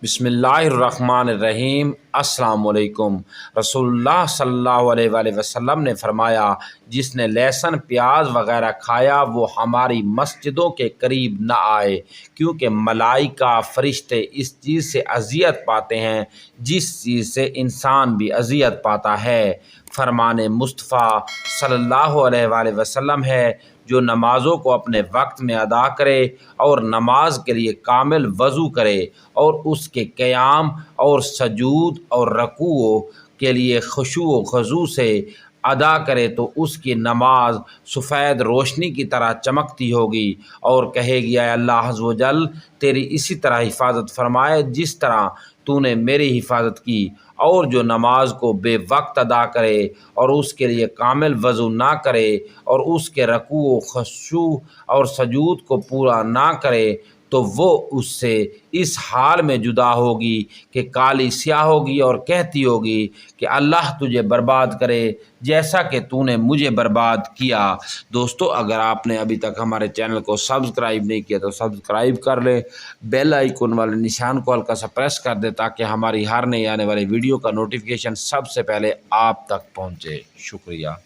बिस्मिल्लाहिर्रहमानिर्रहीम। अस्सलाम वालेकुम। रसूलुल्लाह सल्लल्लाहु अलैहि वआलैहि वसल्लम ने फरमाया, जिसने लहसुन प्याज वगैरह खाया वो हमारी मस्जिदों के करीब न आए, क्योंकि मलाइका फ़रिश्ते इस चीज़ से अज़ियत पाते हैं जिस चीज़ से इंसान भी अज़ियत पाता है। फरमाने मुस्तफ़ा सल्लल्लाहु अलैहि वसल्लम है, जो नमाज़ों को अपने वक्त में अदा करे और नमाज के लिए कामिल वज़ू करे और उसके क़याम और सजूद और रकूओं के लिए खुशू व ख़ुज़ू से अदा करे तो उसकी नमाज सफ़ेद रोशनी की तरह चमकती होगी और कहेगी, ऐ अल्लाह अज़्ज़ व जल, तेरी इसी तरह हिफाजत फरमाए जिस तरह तूने मेरी हिफाजत की। और जो नमाज को बेवक्त अदा करे और उसके लिए कामिल वज़ू ना करे और उसके रकू खुशू और सजूद को पूरा ना करे तो वो उससे इस हाल में जुदा होगी कि काली स्याह होगी और कहती होगी कि अल्लाह तुझे बर्बाद करे जैसा कि तूने मुझे बर्बाद किया। दोस्तों, अगर आपने अभी तक हमारे चैनल को सब्सक्राइब नहीं किया तो सब्सक्राइब कर लें, बेल आइकन वाले निशान को हल्का सा प्रेस कर दें ताकि हमारी हर नई आने वाली वीडियो का नोटिफिकेशन सबसे पहले आप तक पहुँचे। शुक्रिया।